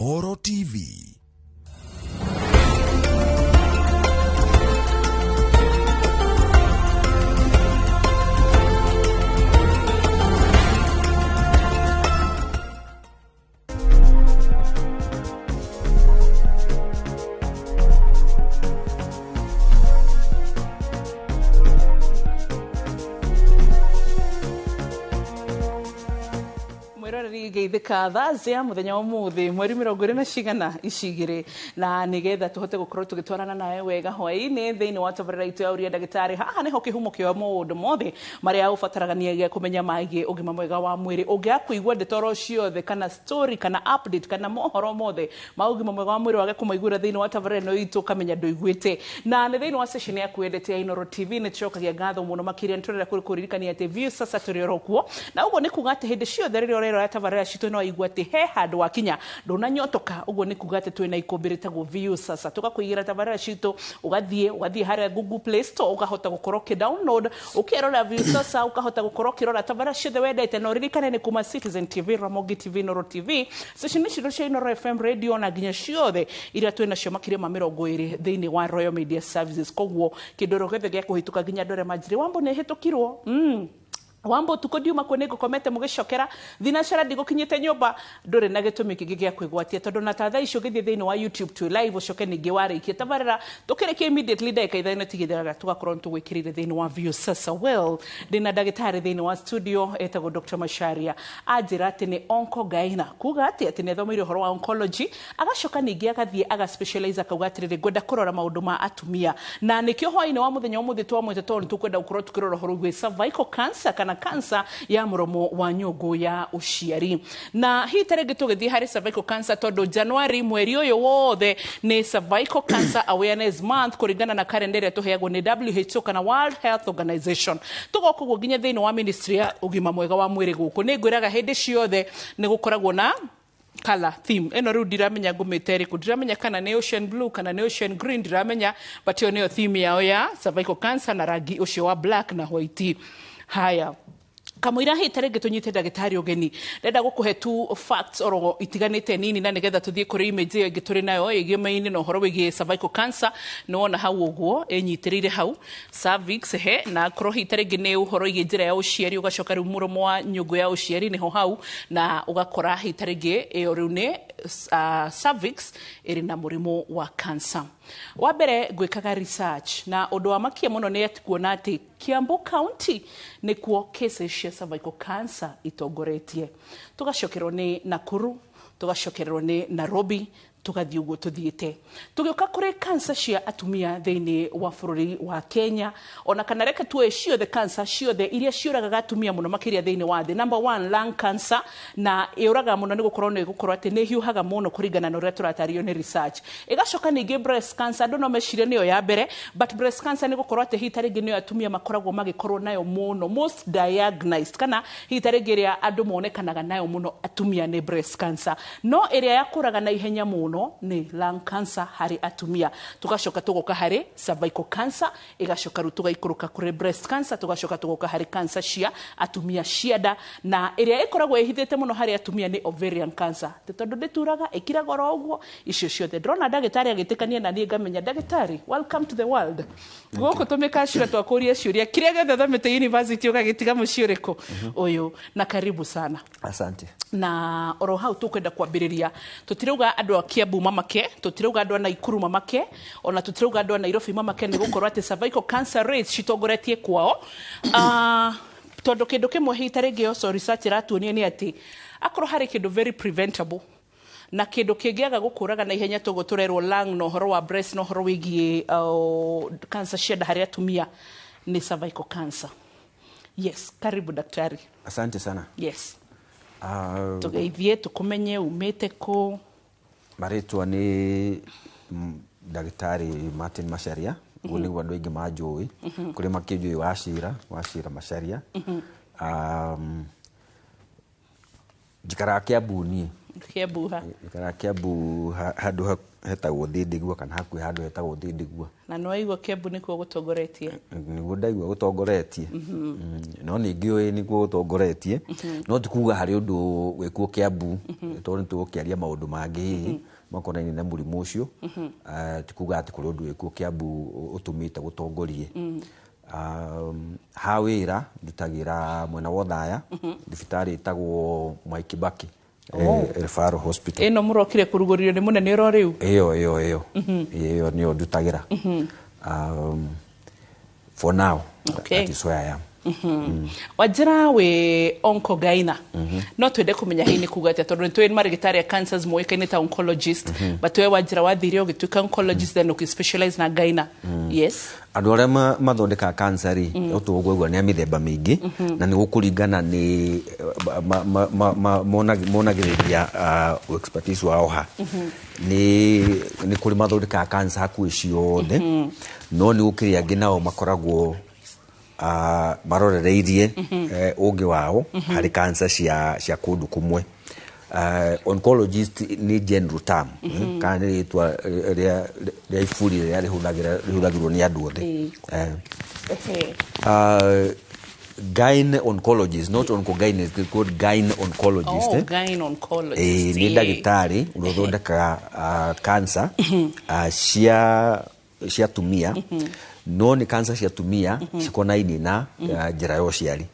Oro TV. Geithika thazia muthenya wa muthi mweri 20 icigire na nigetha tuhote gukorwo tugitwarana nawe wega hwaini thiini wa tabarira itu ya uria ndagitari haha niho kihumo kio maundu mothe maria ubataragania kumenya maigi ugima mwega wa mwiri ungiakuigwa ndetoro ciothe kana story kana update kana mohoro mothe ma ugima mwega wa mwiri wage kumaigura thiini wa tabarira no itu kamenya nduiguite na ni thiini wa session ya kuendete ya Inooro TV ni chokagia ngatho muno makiria nturira kuririkania TV sasa turi orokuo na ugo ni kuga ati hindi ciothe riri orero ya tabarira cito no igwa ati he handu wakinya ndunanyotoka ugo ni kuga ati twina ikumbirite go view sasa tukakuigira tabarira cito ugathie haria Google Play Store ukahota gukorwo download ukirora view sasa ukahota gukorwo kirora tabarira ciothe wendete no ririkane ni kuma Citizen TV, Ramogi TV, Inooro TV session ciro cia Inooro FM radio na ginya ciothe iria twina cio makiria ma 20 thiini wa Royal Media Services koguo kindoro gethe gia kuhituka ginya ndore majiri wambo ne hitukirwo Wambo tukodiuma kwene gukomete mugicokera thinacara ndigukinyite nyumba ndure na gitumi kingi gia kwigwatia tondu na tatha icio githie thiini wa YouTube tu live ucoke ningi warikie tabarira tukireke immediately ndeka ithaino tigithiraga tugakorwo tugwikirire thiini wa view sasa well ndina ndagitari thiini wa studio etago Dr. Masharia ajira ati ni oncogyna kuga ati ni thomeire horo wa oncology agacoka ningi agathie aga specialize akaugatirire gwenda kurora maundu ma atumia na nikio hwaini wa muthenya umuthi twamwete tondu tukwenda gukorwo tukirora horo gwe cervical cancer kana cancer ya muromo wa nyugu ya uciari na hii tarege tugithie hari cervical cancer tondu January mweri uyu wothe ni cervical cancer awareness month kuringana na kalendari ya tuheagwo ni WHO kana World Health Organization tugokugo ginya thiini wa ministry ya ugima mwega wa mwiri guku ni ngwiraga hindi ciothe ni gukoragwo na color theme eno ru ndiramenya ngumite ku ndiramenya kana ni ocean blue kana ni ocean green ndiramenya but yo niyo theme yao ya cervical cancer na rangi ucio wa black na white haya kamwira hitarege tunyite ndagitari ugeni ndenda gukuhe tu facts oro itiganite nini na nigetha tuthie kuri image iyo ingituri nayo igimaini no horo wigi cervical cancer nona hau uguo enyitirire hau cervix he na kro hitarege ne uhoro iginjira ya uciari ugacoka ru muromo wa nyugu ya uciari niho hau na ugakora hitarege iyo ru ne cervix iri na murimo wa cancer wabere gwikaga research na undu wa makia muno ni atikuona ati Kiambu County ni kuo cases cia cervical cancer itongoretie tugacokerwo ni Nakuru tugacokerwo ni Nairobi tugathie uguo tuthiite tugioka kuri cancer cia atumia thiini wa bururi wa Kenya ona kana reke tuwe ciothe cancer ciothe iria ciuraga atumia muno makiria thiini wa thi number 1 lung cancer na iuraga muno ni gukorwo ati ni hiuhaga muno kuringana na uria turatario ni research igacoka ningi breast cancer ndu no meciria niyo ya mbere but breast cancer ni gukorwo ati hitaringi niyo atumia makoragwo magikorwo nayo muno most diagnosed kana hitaringi ria andu monekanaga nayo muno atumia ni breast cancer no iria yakuraga na ihenya muno ni lung cancer hari atumia tugacoka tugoka hari cervical cancer igacoka ru tugaikuruka kuri breast cancer tugacoka tugoka hari cancer cia atumia ciada na iria ikoragwo ihithite muno hari atumia ni ovarian cancer tondu ndituraga ikiraga ro uguo icio ciothe ndrona ndagitari agitikania na nie ngamenya ndagitari welcome to the world guko tumika cira twakuria ciuria kiria gethe thomete university ugagitiga muciuriko uyu na karibu sana asante na oro hau tukwenda kwambiriria tutirauga andu a Kiambu mamake tutirauga andu a Naikuru mamake ona tutirauga andu a Nairobi mamake ni gukorwo ati cervical cancer rates citongoretie kwao tondu kindu kimwe hitarege oso research ratuonia ni ati akoro hari kindu very preventable na kindu kingiaga gukuraga na ihenya togo turerwo lung no horo wa breast no horo wigie cancer cia hari atumia ni cervical cancer. Yes, karibu daktari. Asante sana. Yes. Tugeithie tukumenye umete ko maritwa ni daktari Martin Masharia uli wandu ingi majui kuri makijui washira Masharia jikara Kiambu ni Kiambu ikara Kiambu handu hetagwo Thindigua kana hakuhĩ handũ hetagwo Thindigua. Na no aigua Kiambu nĩkuo gũtongoretie. Nĩguo ndaigua gũtongoretie. No ningĩ nĩguo gũtongoretie. No tikuga harĩ ũndũ wĩkuo Kiambu tondũ nĩtũgũkĩaria maũndũ mangĩ hihi makonainie na mũrimũ ũcio. Tikuga atĩ kũrĩ ũndũ wĩkuo Kiambu ũtũmĩte gũtongorie. Ha wĩra ndutagĩra mwena wa Othaya thibitarĩ ĩtagwo Mwai Kibaki Referral Hospital. Ĩno mũrokire kũrugũrio nĩ mũnene ũro rĩu? Ĩyo nĩyo ndutagĩra. For now, okay. That is where I am. Wajira we oncogyna. No twende kumenya hii ni kuga atĩa tondũ nĩtũĩ marigitari ya cancers moĩkaine ta oncologist, but we Wajira wathire ũgĩtuĩka oncologist then ũkĩspecialize na gyna. Yes. Andũ arĩa mathondekaga cancer ri ũtũgũigua nĩ mĩthemba mĩingĩ na nĩ gũkũringana nĩ monagĩrĩria expertise wao ha. Nĩ kũrĩ mathondekaga cancer hakuhĩ ciothe, no nĩ gũkĩrĩ angĩ nao makoragwo marorereirie ũngĩ wao harĩ cancer cia kũndũ kũmwe. Oncologist ni general term kana rĩtwa rĩa ifuri rĩa rĩhũthagĩrwo nĩ andũ othe. Gyne oncologist, not oncogyne, it's called gyne oncologist. Gyne oncologist. Ni ndagĩtarĩ ũthondekaga cancer cia tumia. No ni cancer cia tumia cikonainie na njĩra ya ũciari.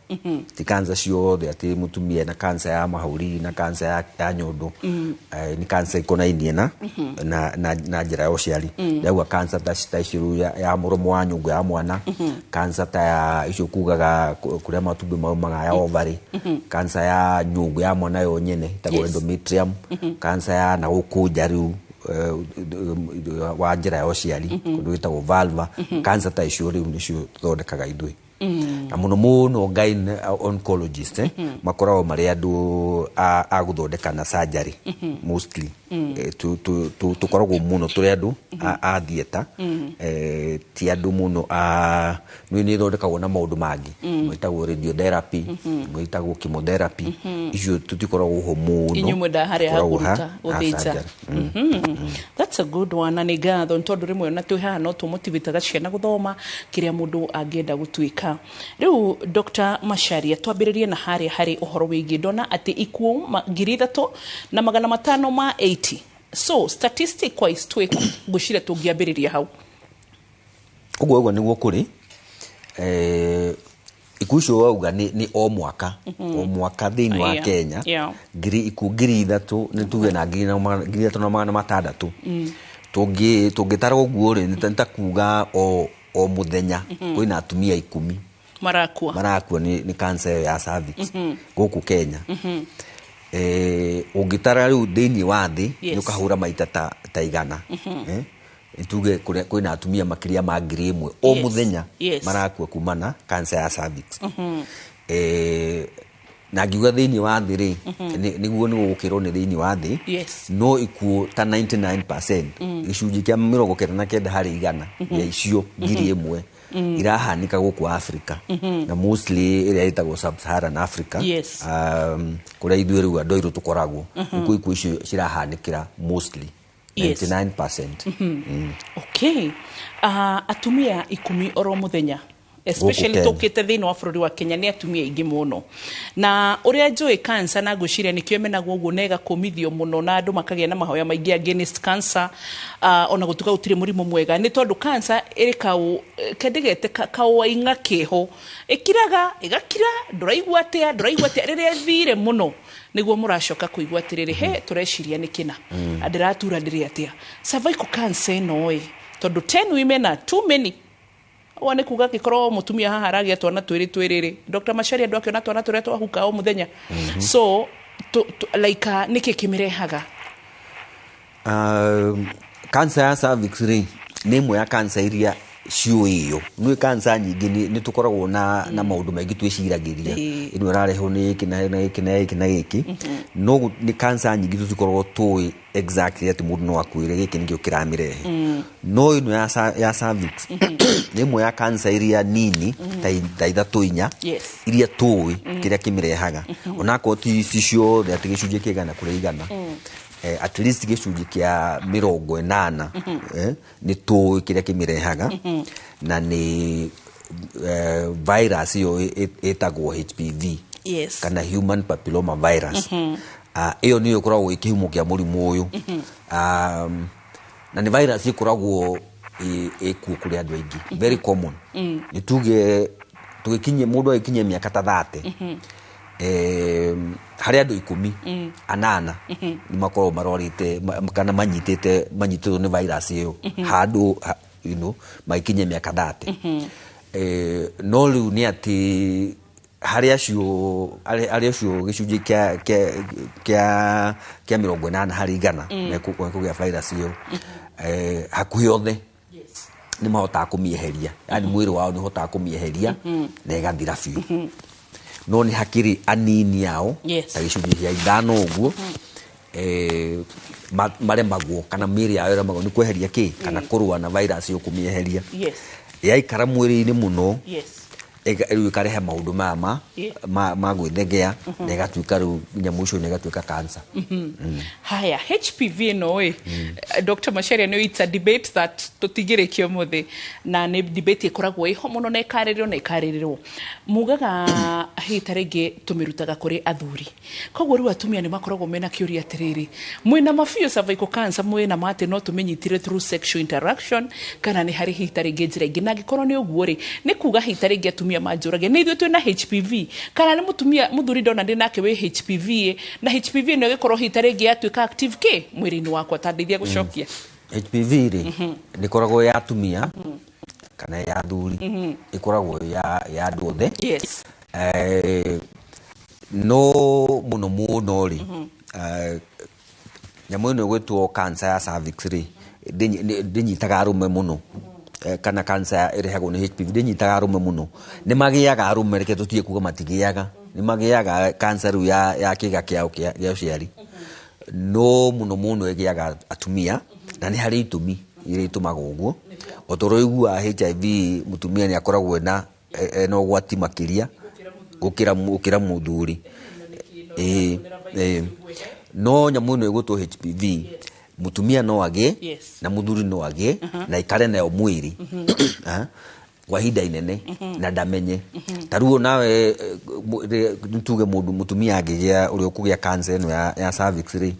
Ti cancer ciothe atĩ mũtumia na cancer ya mahũri na cancer ya nyondo. Ni cancer ikonainie na njĩra ya ũciari. Ndauga cancer ta icio ya mũromo wa nyũngũ ya mwana, cancer ta ya icio kugaga kũrĩa matumbĩ maumaga ya ovary, cancer ya nyũngũ ya mwana yo nyene ĩtagwo endometrium, cancer ya na gũkũnja rĩu wa njĩra ya ũciari kũndũ gwĩtagwo vulva. Cancer ta icio rĩu nĩcio thondekaga ithuĩ. Na mũno gyne oncologist makoragwo marĩ andũ a gũthondeka na surgery mostly. Tukoragwo mũno tũrĩ andũ a theater, ti andũ mũno nĩ thondekagwo na maũndũ mangĩ gwĩtagwo radiotherapy, gwĩtagwo chemotherapy. Icio tutikoragwo ho mũno. Inyuĩ ndaharĩa ha kũruta ũthĩnja. That's a good one. Na nĩ ngatho tondũ rĩmwe na twĩ haha no tũmotivataga ciana gũthoma kĩrĩa mũndũ angĩenda gũtuĩka. Rĩu Dr. Macharia twambĩrĩrie na harĩ ũhoro wĩgiĩ ndona atĩ ikuũ 3,580. So statistic wise ngwĩciria tũngĩambĩrĩria hau. Ũguo nĩguo kũrĩ ikuũ icio wauga nĩ o mwaka thĩinĩ wa Kenya. Ikuũ 3,000 nĩ tuge na 3,600. Tũngĩtara ũguo rĩ nĩ ta kuga o mũthenya kwĩna atumia 10 marakua ni cancer ya cervix gũkũ Kenya. Ũngĩtara rĩu thĩinĩ wa thĩ nĩ ũkahũra maita ta igana. Tuge kwĩna atumia makĩria ma 1,000 o mũthenya marakua kumana cancer ya cervix. Na ngiuga thĩinĩ wa thĩ rĩ nĩguo nĩ gũkĩrwo nĩ thĩinĩ wa thĩ, no ikuũ ta 99% gĩcunjĩ kĩa 99 harĩ igana ya icio 1,000 irahanĩka gũkũ Africa, na mostly ĩrĩa ĩtagwo Sub-Saharan Africa, kũrĩa ithuĩ rĩu andũ airũ tũkoragwo. Ikuũ icio cirahanĩkĩra mostly 99%. Okay. Atumia 10 oro mũthenya, especially tũkĩte thĩinĩ wa bũrũri wa Kenya nĩ atumia aingĩ mũno. Na ũrĩa njũĩ cancer na ngwĩciria nĩkĩo menagwo ũguo na ĩgakũmithio mũno na andũ makagĩa na mahoya maingĩ against cancer, ona gũtuĩka gũtirĩ mũrimũ mwega nĩ tondũ cancer ĩrĩ kendigete kawainga kĩho ĩkiraga ĩgakira ndũraigua atĩa rĩrĩa thire mũno nĩguo mũracoka kũigua atĩrĩrĩ tũreciria nĩ kĩna ndĩratura ndĩrĩ atĩa. Cervical cancer ĩno tondũ 10 women are too many. Wane kuga gĩkorwo mũtumia haha aragĩa twana twĩrĩ. Dr. Macharia andũ akĩona twana tũrĩa twahuka o mũthenya. So like nĩkĩ kĩmĩrehaga? Cancer ya cervix nĩ ĩmwe ya cancer iria cio iyo nĩ kansa nyingĩ nĩ tukoragwo na maũndũ maingĩ twĩciragiria ino rareho nĩ kina gĩkĩ no nĩ kansa nyingĩ tutikoragwo tũĩ exactly ati mũndũ no akuire gĩkĩ nĩkĩo kĩramirehe no ino ya cervix nĩ ĩmwe ya kansa iria nini ta ithatũ inya iria tũĩ kĩrĩa kĩmĩrehaga onakorwo ti ciothe atĩ gĩcunjĩ kĩigana kũrĩa igana at least gĩcunjĩ kĩa 80 nĩ tũĩ kĩrĩa kĩmĩrehaga na nĩ virus iyo ĩtagwo HPV kana human papilloma virus iyo nĩyo ĩkoragwo ĩkĩhumo kĩa mũrimũ ũyũ na nĩ virus ĩkoragwo ĩkuo kũrĩ andũ aingĩ very common nĩtuge tũgĩkinyia mũndũ agĩkinyia mĩaka ta 30 harĩ andũ 18 nĩ makoragwo marorĩte kana manyitĩtwo nĩ virus ĩyo handũ magĩkinyia mĩaka 30 no rĩu nĩ atĩ harĩ acio gĩcunjĩ kĩa 80 harĩ igana kũgĩa virus ĩyo hakuhĩ othe nĩ mahotaga kũmĩeheria yani mwĩrĩ wao nĩ ũhotaga kũmĩeheria na ĩgathira biũ no nĩ hakĩrĩ anini ao ta gĩcunjĩ kĩa 5 ũguo maremagwo kana mĩĩrĩ yao ĩremagwo nĩ kweheria kana kũrũa na virus ĩyo kũmĩeheria yaikara mwĩrĩ-inĩ mũno rĩu ĩkarehe maũndũ ma gwĩthegea na ĩgatuĩka rĩu nyamũ icio nĩ ĩgatuĩka cancer. Haya, HPV ĩno Dr. Macharia no it's a debate that tũtigĩrĩkio mũthĩ na nĩ debate ĩkoragwo ĩho mũno na ĩkarĩrĩrwo mugaga hita rĩngĩ tũmĩrutaga kũrĩ athuri koguo rĩu atumia nĩ makoragwo mena kĩũria atĩrĩrĩ mwĩna mabio cervical cancer mwĩna mate no tũmenyitire through sexual interaction kana nĩ harĩ hita rĩngĩ njĩra ingĩ na angĩkorwo nĩ ũguo rĩ nĩ kuga hita rĩngĩ atumia manjũrage nĩ ithuĩ twĩna HPV kana nĩ mũthuri ndona ndĩ nake wĩ HPV na HPV nĩ ĩgĩkorwo hita rĩngĩ yatuĩka active mwĩrĩ-inĩ wakwa ta ndeithia gũcokia HPV rĩ nĩ koragwo ya atumia kana ya athuri ĩkoragwo ya andũ othe no mũno rĩ nyamũ ĩno ĩgwĩtwo cancer ya cervix rĩ ndĩnyitaga arũme mũno kana cancer ĩrehagwo nĩ HPV ndĩnyitaga arũme mũno nĩ magĩaga arũme reke tũtige kuga matigĩaga nĩ magĩaga cancer rĩu ya kĩga kĩao gĩa ũciari no mũno ĩgĩaga atumia na nĩ harĩ itũmi iria itũmaga ũguo otoro igua HIV mũtumia nĩ akoragwo na ũgwati makĩria gũkĩra mũthuri no nyamũ ĩno ĩgũtwo HPV mutumia no agĩe na mũthuri no agĩe na ikare nayo mwĩrĩ kwa ihinda inene na ndamenye taruo nawe nituge mũndũ mutumia angĩgĩa ũrĩa ũkũgĩa cancer ĩno ya cervix rĩ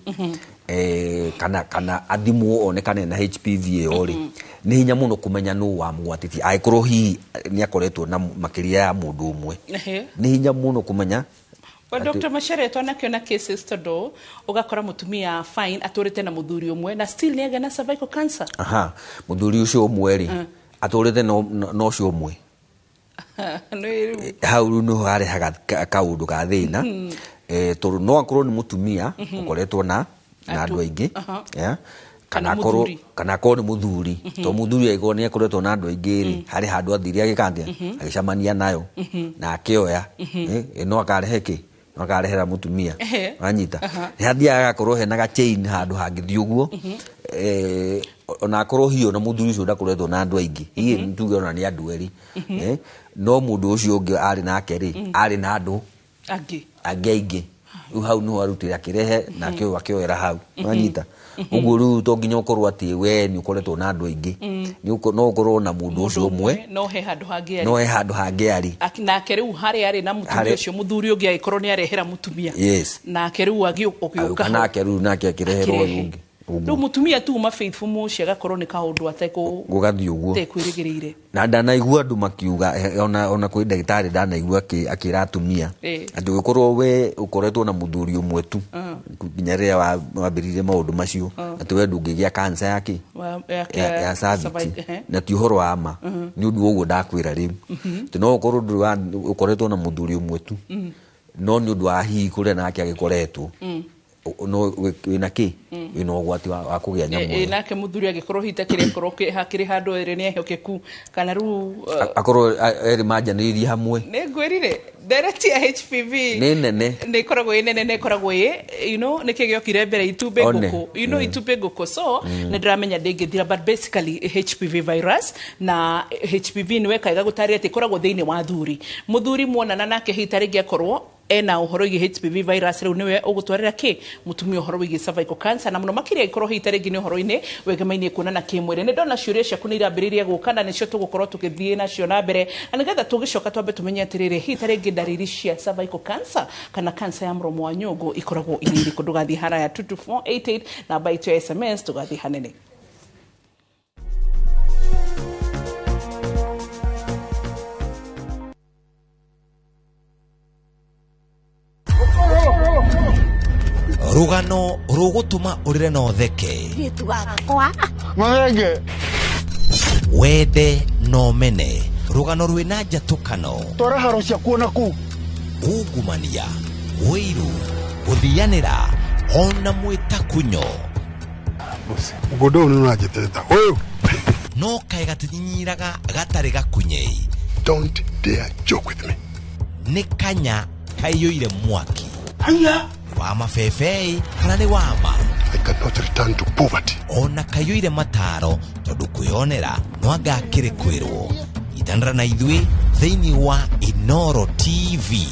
kana athimwo onekane na HPV ĩyo rĩ nĩ hinya mũno kũmenya nũ wamũgwatĩtie angĩkorwo hihi nĩ akoretwo na makĩria ya mũndũ ũmwe nĩ hinya mũno kũmenya. Dr. Macharia twanakĩona cases tondũ ũgakora mũtumia fine atũrĩte na mũthuri ũmwe na still nĩ agĩa na cervical cancer mũthuri ũcio ũmwe rĩ atũrĩte no ũcio ũmwe hau nĩ harehaga kaũndũ ga thĩna tondũ no akorwo nĩ mũtumia ũkoretwo na andũ aingĩ kana akorwo nĩ mũthuri to mũthuri aigwo nĩ akoretwo na andũ aingĩ rĩ harĩ handũ athiri agĩcamania nayo na akĩoya no akarehe no akarehera mũtumia wanyita nĩ hathiaga agakorwo hena ga chain handũ hangĩthiĩ ũguo ona akorwo hiyo na mũthuri ũcio ndakoretwo na andũ aingĩ hihi nĩtuge ona nĩ andũ erĩ no mũndũ ũcio ũngĩ arĩ nake rĩ arĩ na andũ angĩ aingĩ rĩu hau nĩho arutĩra akĩrehe na akĩoera hau wanyita ũguo rĩu to nginya ũkorwo atĩ we nĩ ũkoretwo na andũ aingĩ no ũkorwo na mũndũ ũcio ũmwe no he handũ hangĩ arĩ nake rĩu harĩa arĩ na mũtumia ũcio mũthuri ũngĩ agĩkorwo nĩ arehera mũtumia nake rĩu agĩũka nake rĩu nake akĩreherwo ũyũ ũngĩ rĩu mũtumia tu faithful mũciĩ agakorwo nĩ kaũndũ gũgathiĩ ũguo tekwĩrĩgĩrĩire na ndanaigua andũ makiuga ona kwĩ ndagĩtarĩ ndanaigua akĩra atumia andũ ũkorwo we ũkoretwo na mũthuri ũmwe tu nginya rĩrĩa wambĩrĩirie maũndũ macio atĩ we ndũngĩgĩa cancer ya cervix na ti ũhoro wa ma nĩ ũndũ ũguo ndakwĩra rĩu tĩ no ũkoretwo na mũthuri ũmwe tu no nĩ ũndũ wa hihi kũrĩa nake agĩkoretwo no wina ki ino gwati wa kugia nyamu nake muthuri agikorwo hita kire koroke hakiri handu ere ni ehokeku kana ru akoro eri majaniririe hamwe ne gwirire direct ya HPV ne koragwo inene ne koragwo nekigio kire mbere itumbe guku itumbe guku so ne ndramenya ndingithira but basically HPV virus na HPV ni weka gutari ati koragwo thiini wa thuri muthuri muonana nake hita ringi akorwo ena uhoro wigi HPV virus riu niwe ugutwarira ki mutumia uhoro wigi cervical cancer na muno makiria ikorwo hita ringi ni uhoro ini wegemainie kuonana kimwire ni ndona ciuria ciaku ni irambiriria gukana nicio tugukorwo tukithie nacio na mbere anigetha tugicoka twambe tumenye atiriri hita ringi ndariri cia cervical cancer kana cancer ya mromo wa nyungu ikoragwo iriri kundugathi hara ya 22488 na baito ya SMS tugathi hanene rugano rugutuma urire no theke gitu gakwa marege wende no mene rugano rwina njatukano tora haro cia kuona ku ungumania wiru guthianira ona mwita kunyo ugodo ni najeteta oyo no kai gatinyiraga gatari gakunyei don't dare joke with me ni kanya kayoire mwaki aya wa mafefei kana ni wama I cannot return to poverty ona kayoire mataro tondu kuyonera nwanga kire kwirwo itandra na idhui thiini wa Inoro TV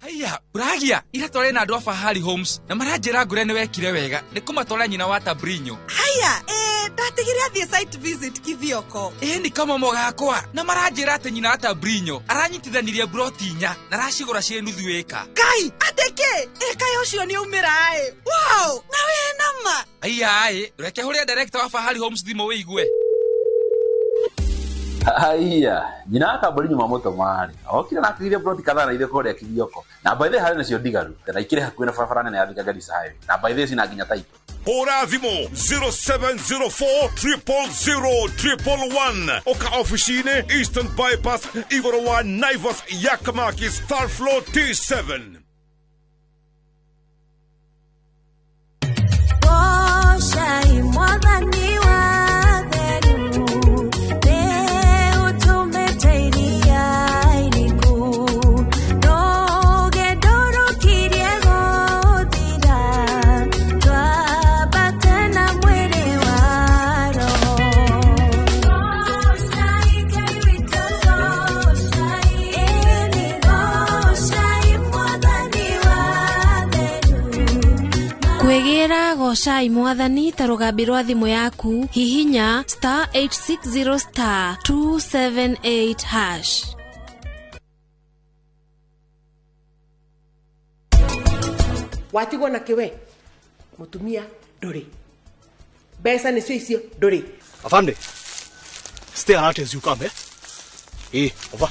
Aya, uragia ira tore na andu a Fahari Homes na maranjira ngure ni wekire wega ni kumatwara nyina wa Tabrinyo. Aya, ndatigire athie site visit kithioko. Ni kama mogakwa na maranjira ati nyina wa Tabrinyo aranyitithanirie broti nya na racigura cie nuthu eka. Kai, ateke, kai ucio ni umira Wow, na we nama. Aya, reke huria director wa Fahari Homes thimo wiigwe. Aya, nyina akamburi nyuma moto mari. Okire na akire broti kadhaa na ile kore ya kithioko. Na by the way nacio digaru. Na ikire hakuina barabara nene ya Thika Garissa highway. Na by the way sina nginya title. Hora thimo 0704 000 Oka officine Eastern Bypass Igoro wa Naivas Yakamaki Star Floor T7. Kwegera goca imwathani ta rugambi rwa thimu yaku hihinya *860*278#. Watigwo na kiwe mutumia nduri besa ni cio nduri afande stay alert as you come over.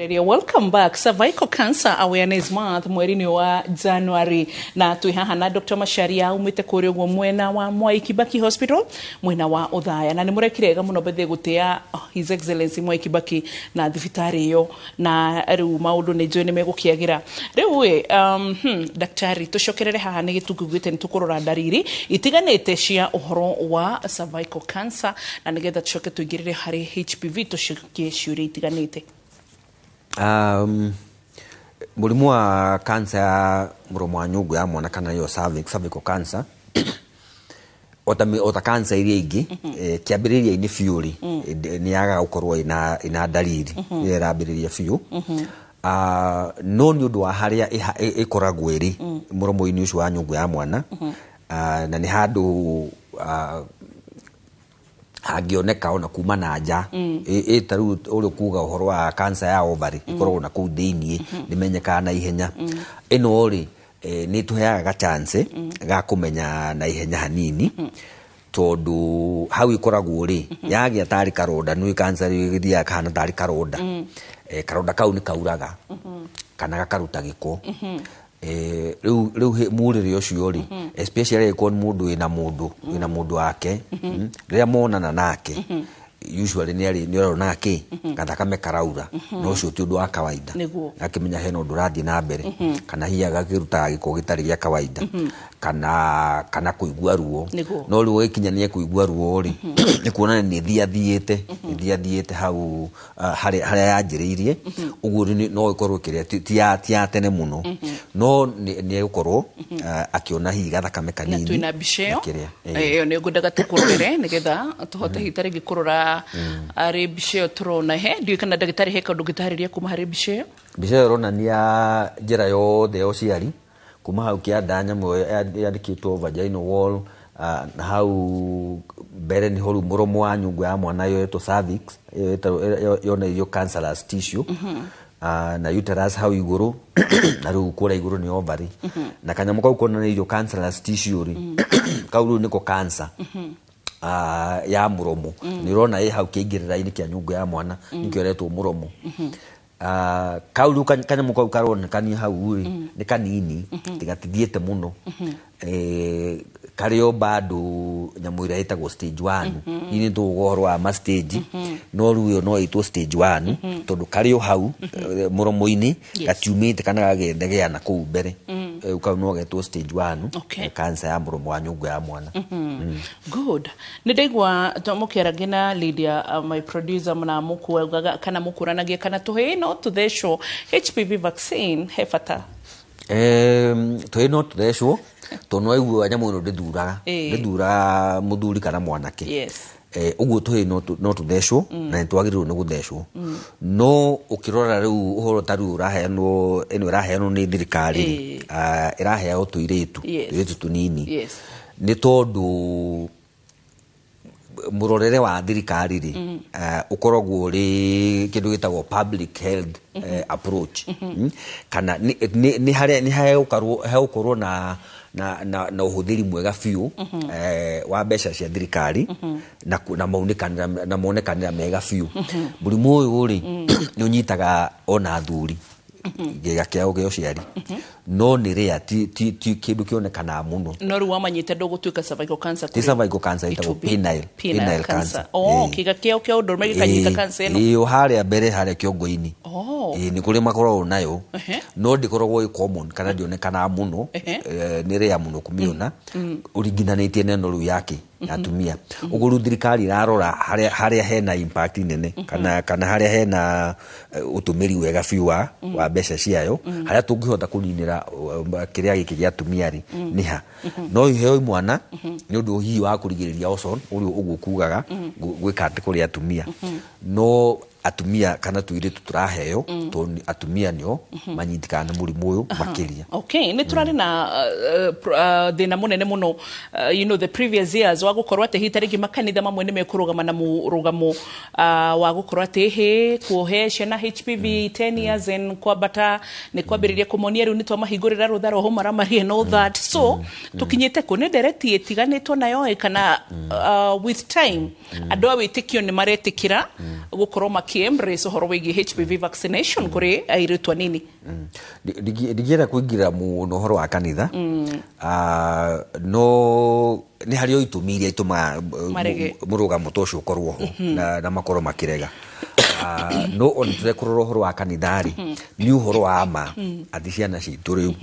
Welcome back. Cervical Cancer Awareness Month mweri wa January na tuihaha na Dr. Macharia umite kuri gwo mwena wa Mwai Kibaki Hospital mwena wa Uthaya na nimurekirega muno bethe gutia His Excellency Mwai Kibaki na thibitari yo na riu maundu ni njwe ni megukiagira riu daktari tucokerere haha ni gitugugite ni tukurora ndariri itiganite cia uhoro wa cervical cancer na nigetha tucoke tuigirire hari HPV tucokie ciuria itiganite. Mulimu wa cancer ya mromo wa nyungu ya mwana kana yo cervical cancer ota cancer iria ingi kiambiriria ini fiuri ni yaga gukorwo ina dalili ni rabiriria fiu no ni undu wa haria ikoragwo iri muromo ini ucio wa nyungu ya mwana na ni handu agioneka ona kuma na nja taru uri kuga uhoro wa cancer ya ovary ikorwo na kuu thiini nimenyeka na ihenya ino ri ni tuheaga ga chance ga kumenya na ihenya hanini tondu hau ikoragwo ri yagia tari karonda nui cancer igithia kana tari karonda karonda kau ni kauraga kana gakaruta giko riu murire ucio ri especially kon mundu ina mundu wake riria monana nake usually ni arona ki gathakame karaura no ucio ti undu wa kawaida akimenya heno ndurathi na mbere kana hiya gakiruta giko gitari gya kawaida kana kuigua ruo no riu gikinyania kuigua ruo ri ni kuona ni thiathiite hau haria yanjiriirie uguo no ikorwo kiria ti tene muno no ni gukorwo akiona hihi gathakame kanini twina bicheo iyo ni ngwendaga tukurore nigetha tuhote hitari gikurora ari bicheo turona ndio kana ndagitari he kaundu gitariria kuma hari bicheo ronania njira yothe ociari kuma hau kianda nyamu yandikitwo vaginal wall na hau mbere ni horu muromo wa nyungu ya mwana yeto cervix yona iyo cancerous tissue na uterus hau iguru na riu kura iguru ni ovary na kanyamu kau kona iyo cancerous tissue ri kau niko cancer ya muromo ni rona hau kiingirira ini kia nyungu ya mwana nikio retwo muromo kaulu kanyamu kau karona kani hau ri ni kanini tigatithiete muno kario bado nyamu ira itagwo stage 1 ini tu uhoro wa ma stage no ruyo no itwo stage 1 tondu kario hau muromo-ini gatiumite kana gagendegea na kuu mbere ukau no getwo stage 1 cancer ya muromo wa nyungu ya mwana good nindaigua tomukera gina Lydia my producer mna muku kana mukuranagie kana tuhino tuthesho HPV vaccine hefata tuhino tuthesho tono aigua nyamu no ndithura muthuri kana mwanake uguo tuhi no tuthesho na nitwagirirwo ni guthesho no ukirora riu uhoro taru uraheanwo eno iraheanwo ni thirikari irahea tuiretu tunini ni tondu murorere wa thirikari ri ukoragwo ri kindu gitagwo public health approach kana ni hare ukorwo na uhuthiri mwega fiu wa mbeca cia thirikari na monekanira mega fiu murimu uyu ri ni unyitaga ona athuri giga kiao gyo ciari no ni ria ti kindu kionekana muno no ru wamanyite ndogutuika cervical cancer ti cervical cancer itago penile cancer kiga kiao kio ndorme gikanyita cancer eno iyo haria mbere haria kiongo-ini ni kuri makorwo nayo no ndikoragwo common kana ndionekana muno ni ria muno kumiona uringinanitie neno ru yake atumia uguru thirikari irarora haria hena impact nene kana haria hena utumiri wega fiu wa mbeca ciayo haria tungihota kuninira kiria giki gia atumia ri niha no iheo mwana ni undu hihi wa kurigiriria oson uri ugukugaga gwikate kuri atumia no atumia kana tuire tuturaheo to atumia nio manyitikana murimu uyu makiria ni turari na thina munene muno you know the previous years wa gukorwa ate hitarigi makanitha mamwe ni mekurugama na murugamo wa gukorwa ate he kuohe ciana HPV 10 years and kwabata ni kwambiriria kumonia riu ni twa mahingurira rutha roho maramarie no that so tukinyite ku ni direct itiganitwo nayo kana with time andu awitikio ni maretikira gukorwo embrace uhoro wigi HPV vaccination kuri airitwa nini digira kuingira mu uhoro wa kanitha no ni hario itumiria ituma murugamo tocio korwo ho na makoro makirega no on turekurora uhoro wa kanithari ni uhoro wa ma athiciana citu riu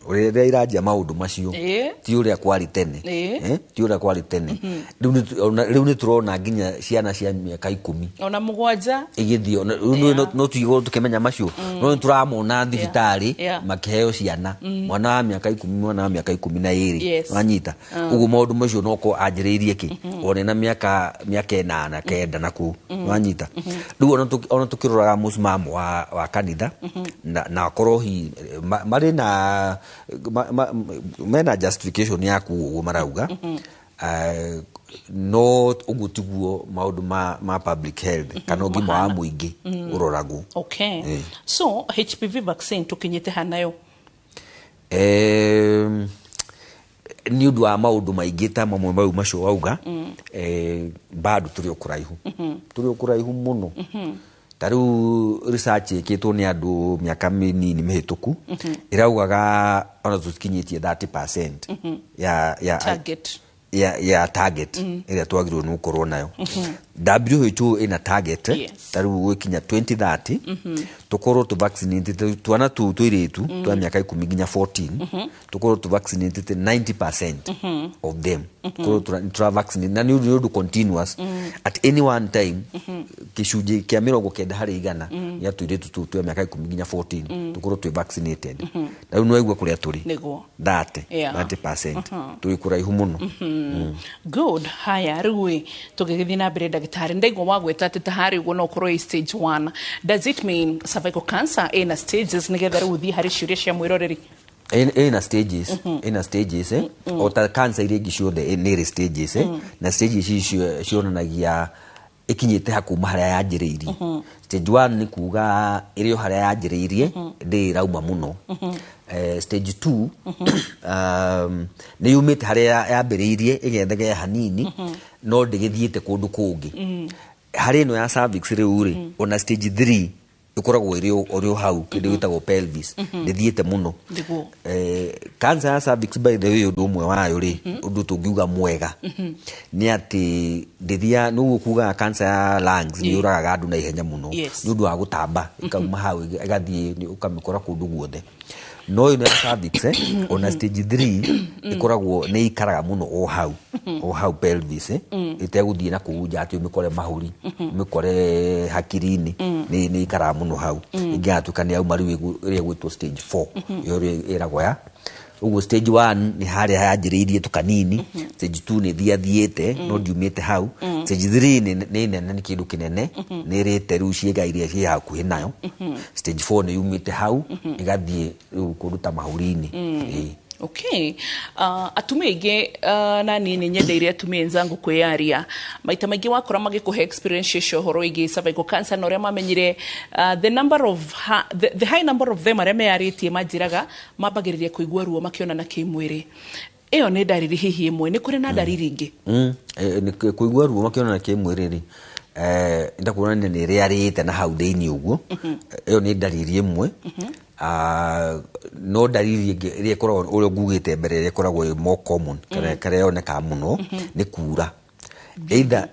uria irajia maundu macio ti uria kwari tene ti uria kwari tene riu ni turona nginya ciana cia miaka 10 ona 7 igithio no tuigo tukimenya macio no turamona thibitari makiheo ciana mwana wa miaka 10 mwana wa miaka 12 wanyita ugu maundu macio noko anjiriirie ki one na miaka 8 kenda naku wanyita riu ona tukiroraga musimamo wa kanitha na korohi mari na mena justification yaku marauga no ugutiguo maundu ma public health kana ugima wa muingi uroragu so HPV vaccine tukinyite hanayo ni undu wa maundu maingi ta mamwe mau macio auga bado turi okuraihu muno taru research ikitwo ni andu miaka minini mihituku iraugaga ona tukinyitie 30% ya target ya target ira twagirwo no korwo nayo WHO ina target taru gwikinya 2030 tukorwo tu vaccinate twana tu twiritu twa miaka 10 nginya 14 tukorwo tu vaccinate 90% of them tukorwo tu vaccinate na ni continuous at any one time kishuje kia 90 hari 100 ya twiritu tu twa miaka 10 nginya 14 tukorwo tu vaccinated na no igwa kuria turi 30% turi kuraihu muno good haya rugwe tugigithii na mbere ndagitari ndaigo wagweta ati tahari ugo no korwo stage 1 does it mean cervical cancer in stages nigetha ruthi hari ciuria cia mwiroreri in stages o ta cancer ile giciothe ni stages na stages icio cionanagia ikinyite hakuma haria yanjiriirie stage 1 ni kuga irio haria yanjiriirie ndi rauma muno stage 2 ni yumite haria yambiriirie igethege hanini no ndigithiite kundu kungi hari no ya cervix riu ri ona stage 3 ikoragwo irio hau kindu gitagwo pelvis ndithiite muno cancer ya cervix by the way undu umwe wayo ri undu tungiuga mwega ni ati ndithia no kuga cancer ya lungs ni uraga andu na ihenya muno ni undu wa gutamba ikauma hau igathie ukamikora kundu guothe no ino ya cervix ona stage 3 ikoragwo ni ikaraga muno o hau pelvis iteguthie na kuja ati umikore mahuri umikore hakiri-ini ni ikaraga muno hau ingiatukania au mariu ire gwitwo stage 4 yo iragwo ya ugu stage 1 ni hari yanjiriirie tukanini stage 2 ni thiathiete no ndiumite hau stage 3 ni nene ni kindu kinene ni rite ru ciega iria cia hakuhi nayo stage 4 ni yumite hau igathie kuruta mahuri-ini okay atumia ingi na nini nyendeire atumia nzangu kwiaria maita maingi wakora magikuhe experience icio horo igi cervical cancer no ria mamenyire the high number of them aria mearitie manjiraga mambagiriria kuigua ruo makiona na kimwiri iyo ni dariri hihi imwe ni kuri na dariri ingi ni kuigua ruo makiona na kimwiri ri ndakuona ni riarite na hau deini uguo iyo ni dariri imwe no dariri iria ikoragwo uria ngugite mbere iria ikoragwo more common kare yoneka muno ni kura either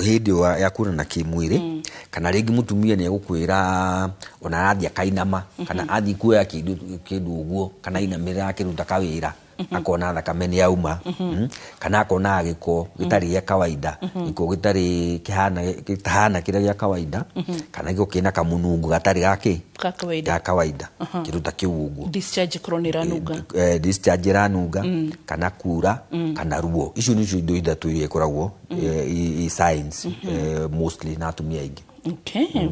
hindi ya kura na kimwiri kana ringi mutumia ni egukwira ona athia kainama kana athi kuya kindu uguo kana inamira kiruta kawira akona thakame ni yauma kana akona agiko gitari ya kawaida iko gitari kihana kira ya kawaida kana giko kina kamunungu gatari gake ka kawaida kiruta kiuguo discharge chroniranunga discharge ranunga kana kura kana ruo icio ni indo ithatu ikoragwo i signs mostly na atumia ingi okay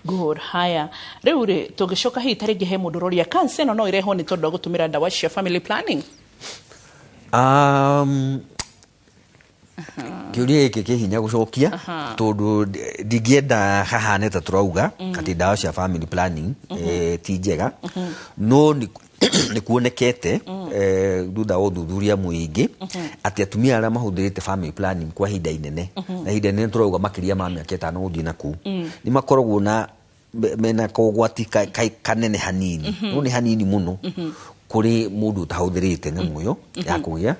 good haya riu ri tugicoka hi taringi he mundu roria cancer no ireho ni tondu gutumira ndawa cia family planning kiuria iki kihinya gucokia tondu ndingienda hahane ta turauga ati ndawa cia family planning ti njega no ni kuonekete thutha wa thuthuria muingi ati atumia aria mahuthirite family planning kwa hinda inene na hinda inene turauga makiria ma miaka 5 guthii naku ni makoragwo na mena kogwati kanene hanini no ni hanini muno kuri mundu tahuthirite ni muyo ya kugia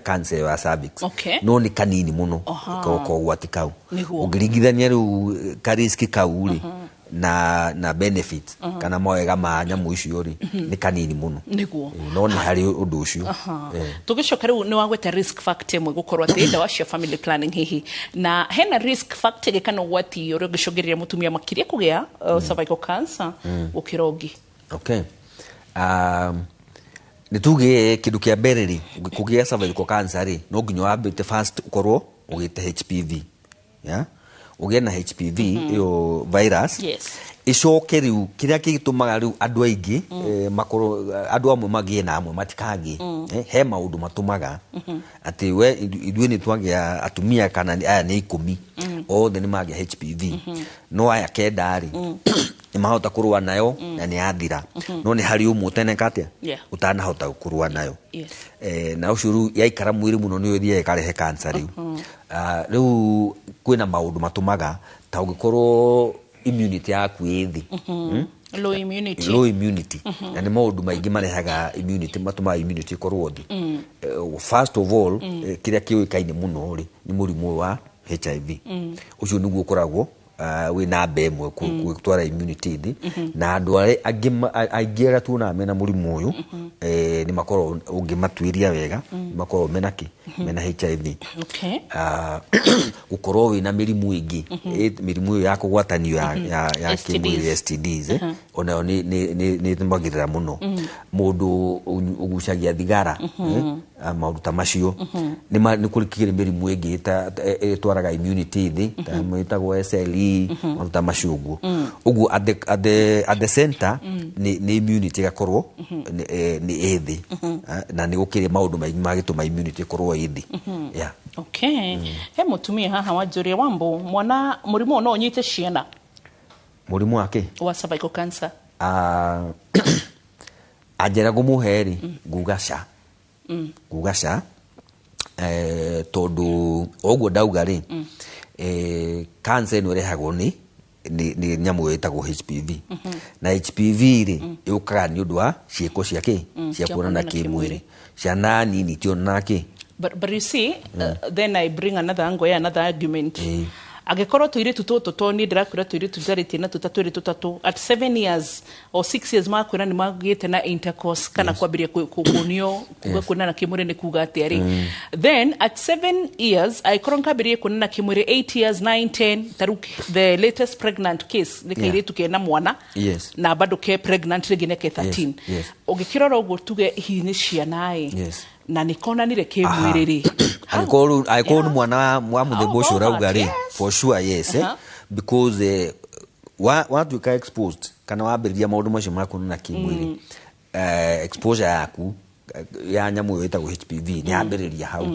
cancer ya cervix no ni kanini muno kogwati kau ungiringithania riu ka risk kau ri na benefit kana mawega ma nyamu icio ri ni kanini muno no ni hari undu ucio tugicoka riu ni wagweta risk factor mwe gukorwa ati ndawa cia family planning hihi na hena risk factor gekana gwati uri gicungirira mutumia makiria kugia cervical cancer ukirogi okay nituge kindu kia mbere ri kugia cervical cancer ri no nginya wambite first ukorwo ugite HPV ya ugie na HPV iyo virus icoke riu kiria gitumaga riu andu aingi makoro andu amwe magie na amwe matikagi he maundu matumaga ati we ithuĩ ni twagia atumia kana aya ni 10 othe ni magia HPV no aya kenda ri ni mahota kurua nayo na ni athira no ni hari umwe teneka atia utanahota kurua nayo na ucuru yaikara mwiri muno ni uthie ikarehe cancer riu riu kwina maundu matumaga ta ungikorwo immunity yaku ithi low immunity na nĩ maũndũ maingĩ marehaga immunity matũmaga immunity korwo thi first of all kĩrĩa kĩũĩkaine mũno rĩ nĩ mũrimũ wa HIV ũcio nĩguo ũkoragwo we na mbemwe kutwara immunity thi na andũ aingĩ arĩa tuonaga mena mũrimũ ũyũ nĩ makorwo ũngĩmatuĩria wega makorwo mena HIV gukorwo wina mĩrimũ ĩngĩ mĩrimũ ya kũgwatanio ya kĩmwĩrĩ STDs onayo nĩ ĩtũmagĩrĩra mũno mũndũ ũgucagia thigara maũndũ ta macio nĩ kũrĩ mĩrimũ ĩngĩ ĩtwaraga immunity thĩ ta ĩtagwo SLE maũndũ ta macio ũguo ũguo at the center nĩ immunity gakorwo nĩ ĩthĩ na nĩ gũkĩrĩ maũndũ maingĩ magĩtũma immunity ĩkorwo ĩthĩ he mũtumia haha wanjũria Wambo mwana mũrimũ no ũnyite ciana mũrimũ wake wa cervical cancer ajera gũmũhe ngugaca tondũ ũguo ndauga rĩ cancer ĩno ĩrehagwo nĩ nyamũ ĩtagwo HPV na HPV rĩ yũkaga nĩ ũndũ wa ciĩko cia kuonana kĩmwĩrĩ ciana nini tionana But you see, then I bring another argument. Agĩkorwo tũirĩtu tũtũ to nĩ ndĩrakwĩra tũirĩtu njarĩtie na tũtatũ at 7 years or 6 years makwĩra nĩ magĩte na intercourse kana kwambĩrĩria kuonio kuonana kĩmwĩrĩ nĩ kuga atĩa then at 7 years agĩkorwo nkambĩrĩria kuonana kĩmwĩrĩ 8 years 9 10 taru the latest pregnant case nĩ kairĩtu kena mwana na bado ke pregnant rĩngĩ neke 13 ũgĩkĩrora ũguo tuge hihi nĩ ciana na nikonanire kĩmwĩrĩ rĩ agĩkorwo mwana wa mũthemba ũcio rauga rĩ for sure because watuĩka exposed kana wambĩrĩria maũndũ macio ma kuonana kĩmwĩrĩ exposure yaku ya nyamũ ĩyo ĩtagwo HPV nĩ yambĩrĩria hau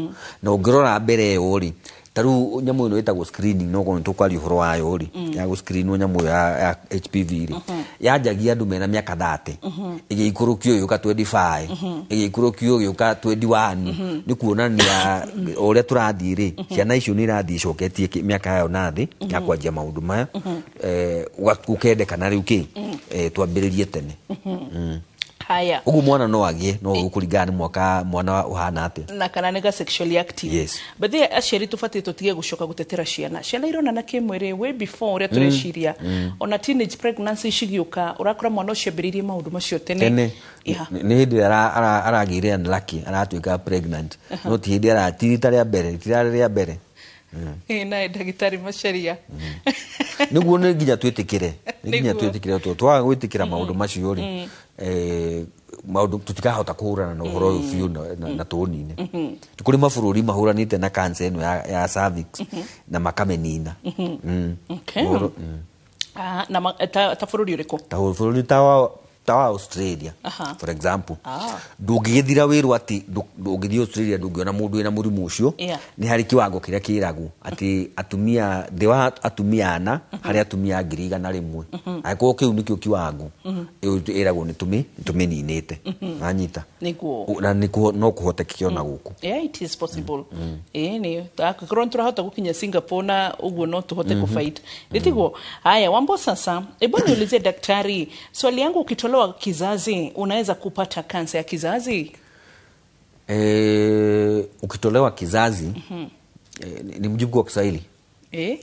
na ũngĩrora mbere ĩyo rĩ taru nyamũ ĩno ĩtagwo screening no gũkorwo tũkwaria ũhoro wayo rĩ ya gũscreenwo nyamũ ya HPV rĩ yanjagia andũ mena mĩaka 30 ĩgĩikũrũkio gĩũka 25 ĩgĩikũrũkio gĩũka 21 nĩ kuonania ũrĩa tũrathiĩ rĩ ciana icio nĩ irathiĩ icoketie mĩaka yayo na thĩ ya kwanjia maũndũ maya gũkendekana rĩu twambĩrĩrie tene haya ugu mwana no agĩe no gũkũringana nĩ mwana ũhana atĩa na kana nĩga sexually active but they aciari tũbatie tũtige gũcoka gũtetera ciana ironana kĩmwĩrĩ way before ũrĩa tũreciria ona teenage pregnancy cigĩũka ũrakora mwana ũcio ambĩrĩirie maũndũ macio tene nĩ hĩndĩ aragĩire unlucky aratuĩka pregnant no ti hĩndĩ aratirita rĩa mbere na ndagĩtarĩ Macharia nĩguo nĩ nginya twĩtĩkĩre twaga gwĩtĩkĩra maũndũ macio rĩ maũndũ tutikahota kũhũrana na ũhoro ũyũ biũ na tũnine kũrĩ mabũrũri mahũranĩte na cancer ĩno ya cervix na makamĩnina na ta bũrũri ũrĩkũ bũrũri ta wa Australia for example ndũngĩgĩthira wĩrwo atĩ ndũngĩthiĩ Australia ndũngĩona mũndũ wĩna mũrimũ ũcio nĩ harĩ kĩwango kĩrĩa kĩragwo atĩ atumia thĩ wa atumia ana harĩ atumia 100,000 angĩkorwo kĩu nĩkĩo kĩwango ĩragwo nĩ tũmĩninĩte anyita na no kũhotekeke ona gũkũ it is possible nĩ akorwo tũrahota gũkinya Singapore na ũguo no tũhote kufight ndĩtigwo haya Wambo sasa hebu niulize daktari swali yangu ukitolewa kizazi unaweza kupata kansa ya kizazi ukitolewa kizazi ni mjibu kwa Kiswahili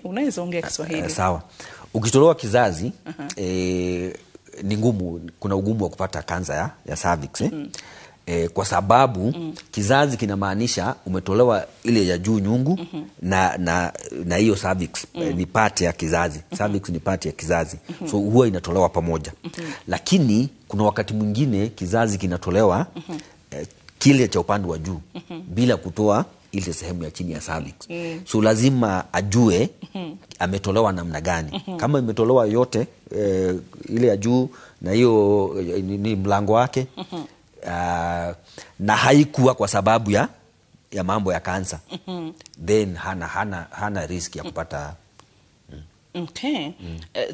unaweza ongea Kiswahili sawa ukitolewa kizazi ni ngumu kuna ugumu wa kupata kansa ya cervix kwa sababu kizazi kinamaanisha umetolewa ile ya juu nyungu na hiyo cervix ni part ya kizazi cervix ni part ya kizazi so huwa inatolewa pamoja lakini kuna wakati mwingine kizazi kinatolewa kile cha upande wa juu bila kutoa ile sehemu ya chini ya cervix so lazima ajue ametolewa namna gani kama imetolewa yote ile ya juu na hiyo ni mlango wake na haikuwa kwa sababu ya mambo ya kansa then hana risk ya kupata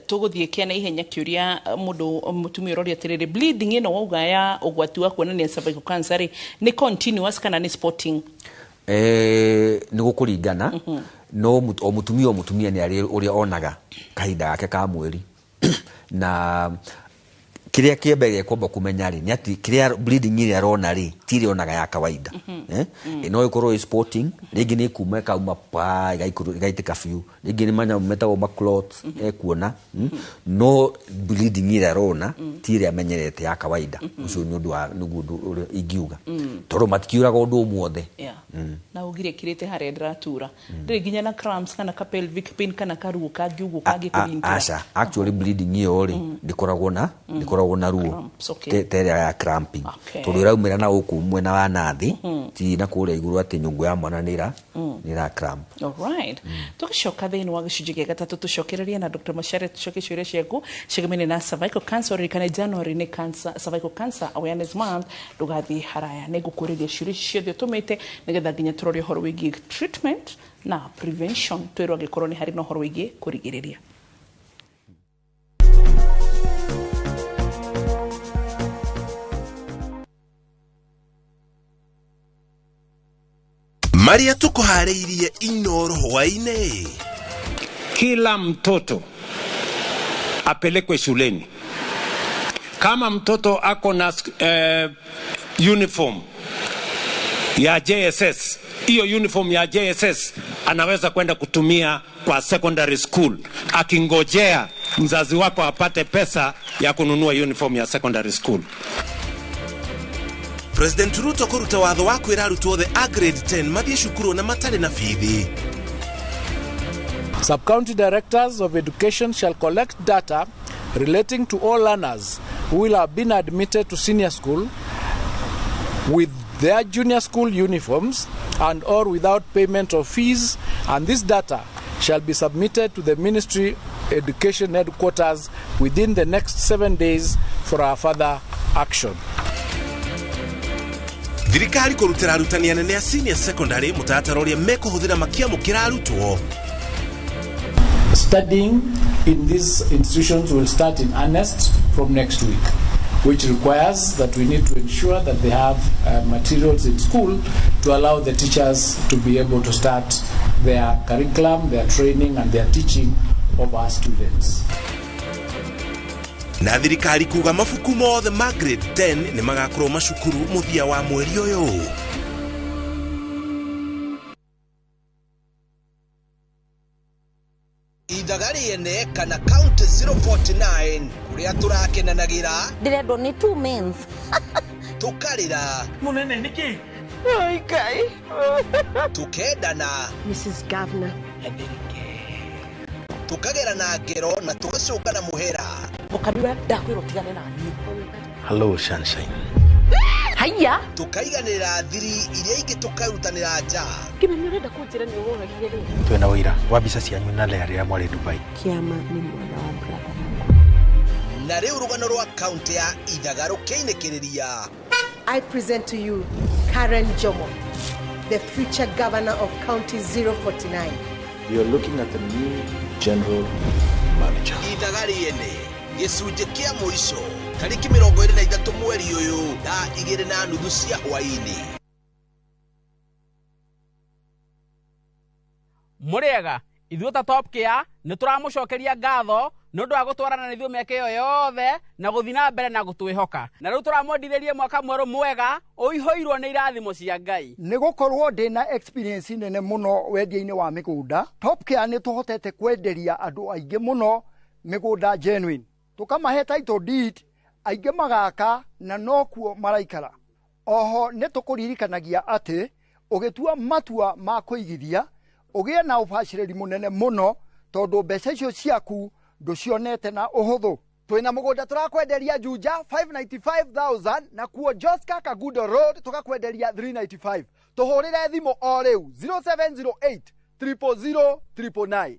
tũgũthiĩ kĩana ihenya kĩũria mũndũ mũtumia ũroria atĩrĩrĩ bleeding ĩno wauga ya ũgwati wa kuonania cervical cancer nĩ continuous kana nĩ spotting nĩ gũkũringana no o mutumia nĩ arĩ ũrĩa onaga kahinda gake ka mweri na kiria kiambere kwamba kumenya ri ni ati kiria bleeding ile arona ri tiri onaga ya kawaida ino ikoro sporting rigi ni kumeka uma pa gaitika fiu rigi ni manya meta o clot kuona no bleeding ile arona tiri amenyerete ya kawaida ucio ni undu wa nugu igiuga toro matikiura gondo muothe na ugire kirite hare dratura rigi nya na cramps kana ka pelvic pain kana karuo ka giugo ka gikurinka asha actually bleeding iyo ri ndikoragwo na ruo tere ya cramping tondu iraumira na guku mwena wa nathi ti na kuria iguru ati nyungu ya mwana nira cramp. All right. Tukicoka thini wa gicunji gia gatatu tucokereria na Dr. Macharia tucoke ciuria ciaku cigamene na cervical cancer rikane January ni cancer cervical cancer awareness month ndugathi haraya ni gukuriria ciuria ciothe tumite nigetha nginya turorie horo wigi treatment na prevention twirwa gikorwo ni hari no horo wigi kurigiriria. Maria tukuhareirie Inoro hwaine. Kila mtoto apelekwe shuleni. Kama mtoto ako na uniform ya JSS, hiyo uniform ya JSS anaweza kwenda kutumia kwa secondary school akingojea mzazi wako apate pesa ya kununua uniform ya secondary school. President Ruto kuruta watho wa kwira arutwo the A grade 10 mathie cukuru na matare na fithi. Sub-county directors of education shall collect data relating to all learners who will have been admitted to senior school with their junior school uniforms and or without payment of fees, and this data shall be submitted to the Ministry Education headquarters within the next 7 days for our further action. Thirikari kurutira arutani anene ya senior secondary mutatara uria mekuhuthira makiamukira arutwo. Studying in these institutions will start in earnest from next week, which requires that we need to ensure that they have materials in school to allow the teachers to be able to start their curriculum, their training and their teaching of our students. Na thirikari kuga mafuku mothe ma grade 10 ni magakorwo macukuru muthia wa mweri uyu. Idagari ene kana count 049 kuria turakenanagira ndiredo ni 2 means tukarira munene niki ai kai tukedana Mrs. Governor tukagera na ngero na tugacuka na muhera mukabiwe ndakwiro tigane na ni. Hello sunshine. Haya tukaiganira thiri iria ingi tukarutanira nja kimenyo renda kunjira ni woga gigere twena wira wa bica cianyu na lea ria mwari Dubai. Kiama ni mwana wa brother na riu rugano rwa county ya Ithagaro keinekereria. I present to you Karen Jomo, the future governor of County 049. You're looking at the new general manager. Ithagari ene gicunje kia muico tariki 23 mweri uyu da 2:30 cia hwaini. Muriega ithuota top kia ni turamucokeria ngatho nundu wa gutwarana na ithuo miaka iyo yothe na guthina mbere na gutwihoka na riu turamwendithĩrie mwaka mweru mwega uihoirwo ni irathimo cia Ngai. Ni gukorwo ndina experience nene muno wendia-ini wa migunda. Top Care ni tuhotete kwenderia andu aingi muno migunda genuine, tukamahe title deed aingi magaka na nokuo maraikara. Oho ni tukuririkanagia ati ugitua matua ma kuigithia ugie na ubaciriri munene muno tondu mbeca icio ciaku nducionete na uhuthu. Twina mugunda turakwenderia Juja 595,000 na kuo Joska Kagudo Road tukakwenderia 395. Tuhurire thimo o riu 0708 000 999.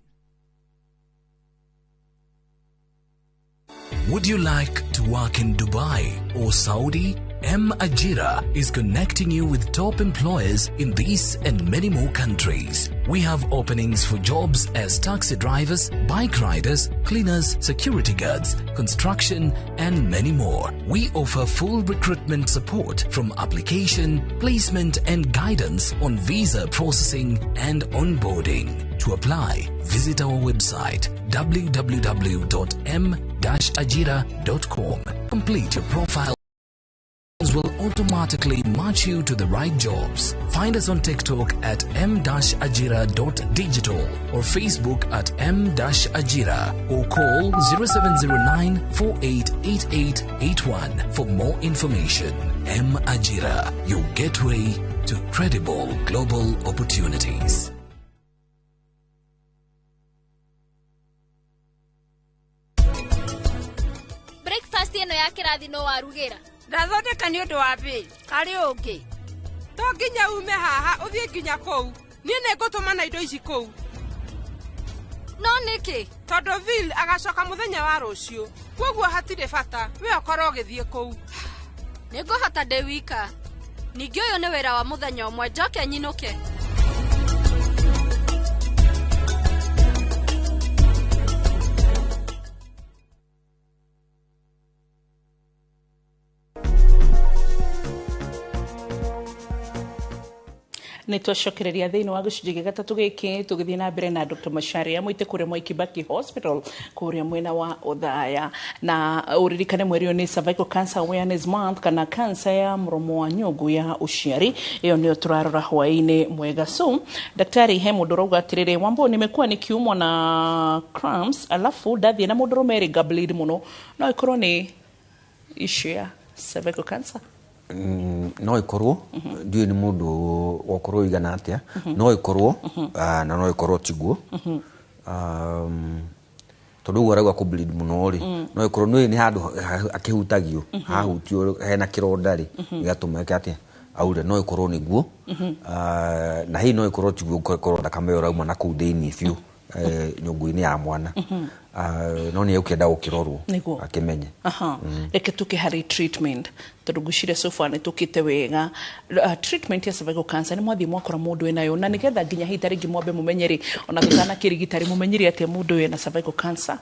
Would you like to work in Dubai or Saudi? M Ajira is connecting you with top employers in these and many more countries. We have openings for jobs as taxi drivers, bike riders, cleaners, security guards, construction, and many more. We offer full recruitment support from application, placement, and guidance on visa processing and onboarding. To apply, visit our website www.m-ajira.com. Complete your profile. Will automatically match you to the right jobs. Find us on TikTok at m-ajira.digital or Facebook at m-ajira or call 0709-488881 for more information. M-Ajira, your gateway to credible global opportunities. Breakfast ino ya kirathi no warugira. Ndathondeka nĩ ũndũ wa mbĩ karĩ ũngĩ to nginya ume haha ũthiĩ nginya kũu niĩ nĩngũtũma na indo ici kũu no nĩkĩ tondũ Bill agacoka mũthenya wa rũciũ kwoguo hatirĩ bata we ũkorwo ũgĩthiĩ kũu nĩngũhota ndĩ wika ningĩ ũyũ nĩ wĩra wa mũthenya ũmwe njoke nyinũke nitwacokereria thiini wa gicunjĩ gĩa gatatũ gĩkĩ tũgĩthiĩ na mbere na Dr. Macharia mwĩte kũrĩa Mwai Kibaki Hospital kũrĩa mwena wa Othaya na ũririkane mweri ũyũ nĩ Cervical Cancer Awareness Month kana cancer ya mũromo wa nyũngũ ya ũciari ĩyo nĩyo tũrarora hwaĩ-inĩ mwega so daktari he mũndũ ũrauga atĩrĩrĩ Wambũ nimekuwa nikiumwa na cramps alafu ndathiĩ na mũndũ ũrũme ĩrĩ bleed mũno no ĩkorwo nĩ issue ya cervical cancer no ikorwo ndiye ni mundu wokorwo igana atia no ikorwo na no ikorwo tiguo tondu uragwa ku bleed muno ri no ikorwo ni handu akihutagio hahutio hena kironda ri igatuma atia aure no ikorwo niguo na hii no ikorwo tiguo ikorwo ndakame urauma na ku deini fiu nyungu-ini ya mwana no ni ukenda ukirorwo akimenye reke tuke hari treatment turugushire so far nitukite wega treatment ya cervical cancer ni mwathi mwakora mundu enayo na nigetha nginya hitari ngi mwambe mumenyeri ona tutana kirigitari mumenyeri ati mundu ena cervical cancer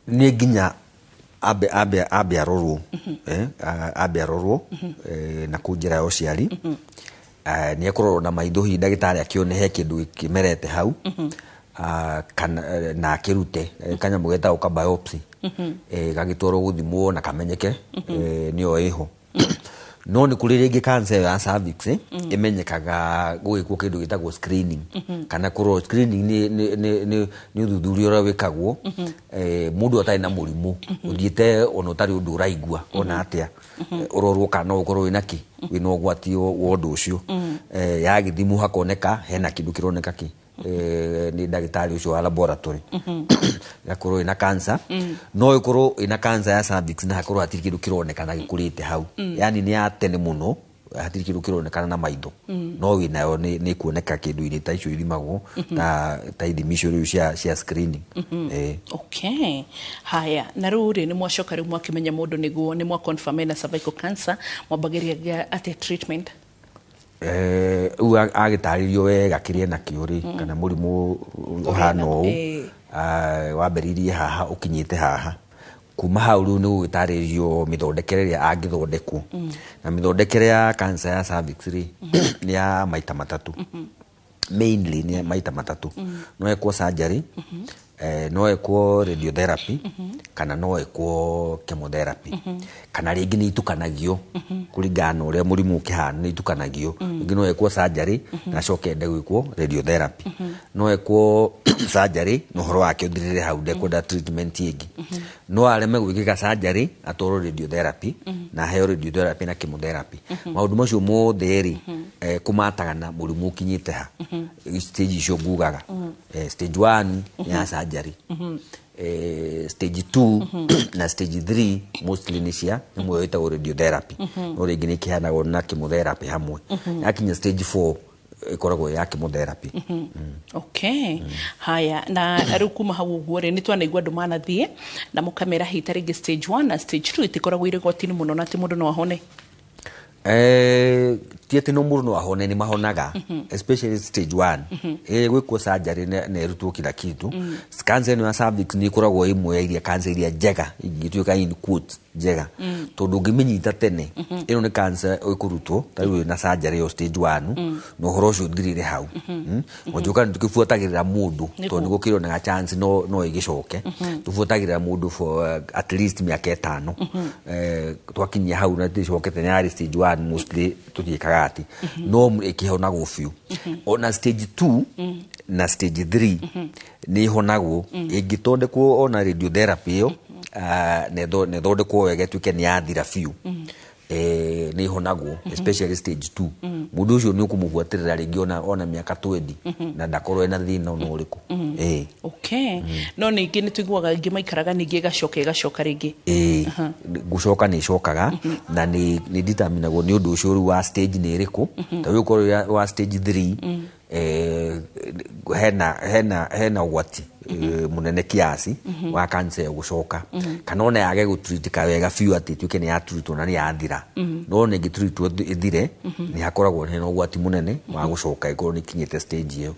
ni nginya abe arorwo abe arorwo na kunjira yo ciari ni ekorwo na maitho hi ndagitari akione he kindu kimerete hau kana na kirute kanya mugeta uka biopsy gagitoro guthimwo na kamenyeke niyo iho no ni kuri ringi cancer ya cervix imenyekaga gwikwo kindu gitagwo screening kana kuro screening ni uthuthuria ura wikagwo mundu atari na murimu uthiite ona utari undu uraigua ona atia urorwo kana ukorwo inaki wina ugwati wa undu ucio ya githimu hakoneka hena kindu kironeka ki ni ndagitari ucio wa laboratory yakorwo ina cancer no ikorwo ina cancer ya cervix na hakorwo hatiri kindu kironeka na gikurite hau yani ni atene muno hatiri kindu kironeka na maitho no winayo ni kuoneka kindu iri ta icio irimagwo ta ithimisho riu cia screening okay haya na ruri ni mwacoka riu mwakimenya mundu niguo ni mwa confirm na cervical cancer mwabageria ate treatment u agitaririo wega kirie na kiuri kana murimu uhana u wamberirie haha ukinyite haha kuma hau riu ni gugitaririo mithondekere ria angithondekwo na mithondekere ya cancer ya cervix ri ni ya maita matatu mainly ni maita matatu no ekwo surgery no ekwo radiotherapy kana no ekwo chemotherapy kana ringi ni itukanagio kuringana uria murimu ukihana ni itukanagio ringi no ekwo surgery na coke nde gwikwo radiotherapy no ekwo surgery no horo wake uthirire hau ndekwo da treatment ingi no areme gwikika surgery atoro radiotherapy na heo radiotherapy na chemotherapy maundu macio mothe ri kumatagana murimu ukinyite ha stage icio ngugaga stage 1 ya surgery stage 2 na stage 3 mostly ni cia nimwe wita radiotherapy no ringi ni kihanagwo na chemotherapy hamwe yakinya stage 4 ikoragwo ya chemotherapy okay haya na rukuma hau guore ni twanaigua andu manathie na mukamera hita ringi stage 1 na stage 2 itikoragwo ire gotini muno na ti mundu no ahone tiete no mundu no ahone ni mahonaga especially stage 1 gwikwo surgery na erutwo kila kitu cancer ya cervix ni ikoragwo imwe iria cancer iria njega ingituika in quotes njega tondu ngimenyita tene ino ni cancer ikurutwo tayo na surgery yo stage 1 no horo ucio thirire hau ngojuka tukifuatagirira mundu tondu gukiro na chance no igicoke tufuatagirira mundu for at least miaka 5 twakinyia hau na ticokete na stage 1 mostly tukikaga ati no ikihonagwo fiu ona stage 2 na stage 3 ni honagwo ingitondekwo ona radiotherapy yo ne thondekwo wega tuke ni athira fiu ni honagwo especially stage 2 mundu ucio ni ukumubuatirira ringi ona miaka 20 na ndakorwo ena thina no uriku okay no ningi ni tuiguaga ingi maikaraga ningi gacoka ringi gucoka ni cokaga na ni determinagwo ni undu ucio wa stage ni iriku tayo ko wa stage 3 hena ugwati munene kiasi wa cancer gucoka kana ona yage gutreatika wega fiu ati tuke ni atreatwo na ni athira no ne gitreatwo ithire ni hakoragwo hena ugwati munene wa gucoka igoro ni kinyete stage iyo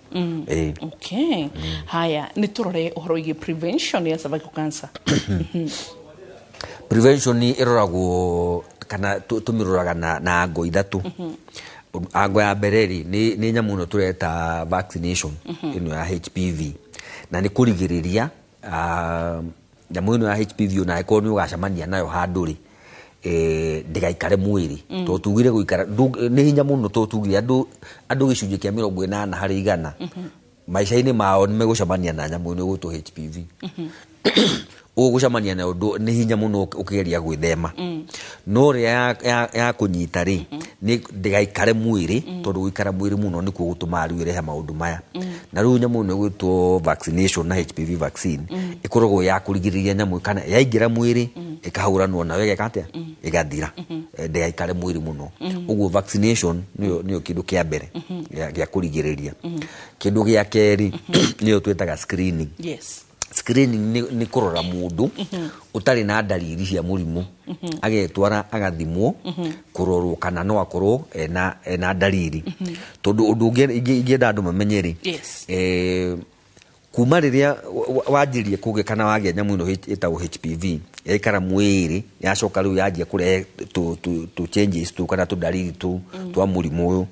okay haya ni turore uhoro igi prevention ya cervical cancer prevention ni iroragwo kana tumiruraga na ango ithatu ango ya bereri ni nyamu no tureta vaccination ino ya HPV na ni kurigiriria nyamu ino ya HPV na iko ni ugacamania nayo handuri ndigaikare mwiri to tugire guikara ni hinya muno to tugire andu gicunje kia 80 harĩ 100 maisha-ini mao ni megucamania na nyamu ino gutu HPV ugucamania na undu ni hinya muno ukigeria gwithema no ria ya kunyita ri ni ndigaikare mwiri tondu guikara mwiri muno ni kugutuma ari irehe maundu maya na riu nyamu ni gwitwo vaccination na HPV vaccine ikoragwo ya kurigiriria nyamu kana yaingira mwiri ikahuranwo na wega katia igathira ndigaikare mwiri muno uguo vaccination niyo kindu kia mbere ya kurigiriria kindu gia keri niyo twetaga screening screening ni kurora mundu utari na dalili cia murimu agetwara agathimwo kurorwo kana no akorwo ena dalili tondu undu ingienda andu mamenyeri kuma riria wanjirie kuge kana wagia nyamu ino itawo HPV yaikara mwiri yacoka riu yanjia kurehe tu changes tu kana tu dalili tu twa murimu uyu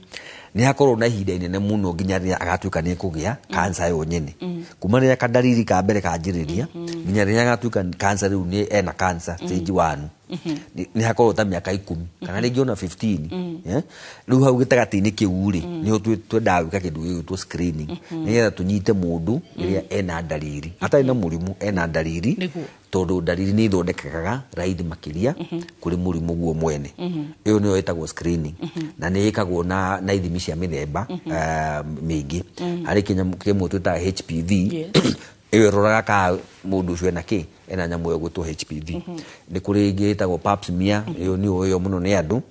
ni hakorwo na ihinda inene muno nginya riria agatuika ni kugia cancer yo nyene kuma riria kadalili ka mbere kanjiriria nginya riria agatuika cancer riu ni ena cancer stage 1 ni hakorwo ta miaka 10 kana ringi ona 15 riu hau gitagati-ini kiu ri ni twendaga gwika kindu gitwo screening nigetha tunyite mundu riria ena dalili atari na murimu ena dalili tondu dalili ni ithondekaga raithi makiria kuri murimu guo mwene iyo niyo etagwo screening na ni ikagwo na ithimi cia mithemba mingi hari kinyamu kimwe twita HPV iyo roraga ka mundu ucio ena nyamu yo gwitwo HPV ni kuri ingi etagwo pap smear iyo ni uyo muno ni andu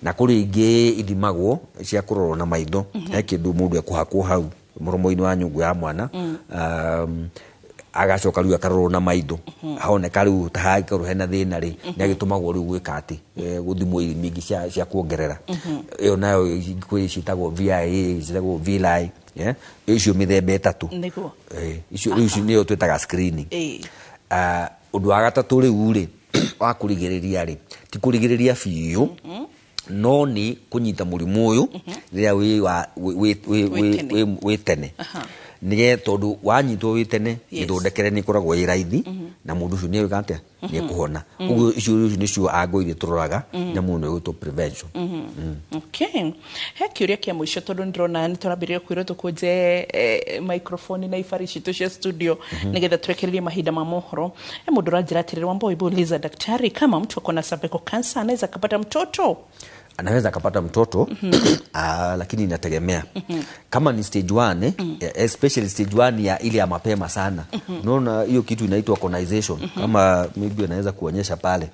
na kuri ingi ithimagwo cia kurorwo na maitho he kindu mundu ekuhakwo hau muromo-ini wa nyungu ya mwana agacoka riu akarorwo na maitho haoneka riu tahaikarwo hena thina ri ni agitumagwo riu gwika ati guthimwo ithimi ingi cia kuongerera iyo nayo kwicitagwo VIA citagwo VLI icio mithemba itatu icio niyo twetaga screening undu wa gatatu riu ri wa kurigiriria ri ti kurigiriria biu no ni kunyita murimu uyu riria wi tene nige tondu wanyitwo wi tene ithondekere ni koragwo i raithi na mundu ucio ni ewika atia ni kuhona uguo icio nicio angoire turoraga nyamu no gwitwo prevention okay he kiuria kia mwisho tondu ndirona ni turambiriria kwirwo tukuje microphone na ifari citu cia studio nigetha twekererie mahinda ma mohoro mundu ranjira atiriri Wamboi Liza daktari kama mtu akona cervical cancer anaweza kupata mtoto anaweza kupata mtoto lakini inategemea kama ni stage 1 especially stage 1 ya ile ya mapema sana unaona hiyo kitu inaitwa conization kama maybe anaweza kuonyesha pale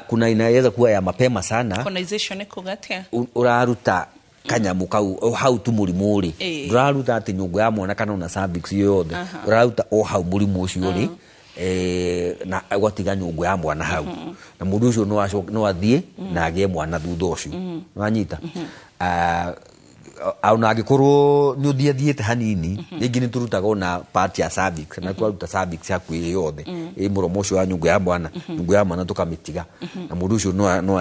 kuna inaweza kuwa ya mapema sana conization iko gatia uraruta kanyamu kau hau tu murimu uri uraruta ati nyungu ya mwana kana una cervix yothe uraruta hau murimu ucio uri na gwatiga nyungu ya mwana hau na mundu ucio no athie na agie mwana thutha ucio wanyita ona angikorwo ni uthiathiete hanini ringi ni turutaga ona part ya cervix na twaruta cervix yaku yothe muromo ucio wa nyungu ya mwana tukamitiga na mundu ucio no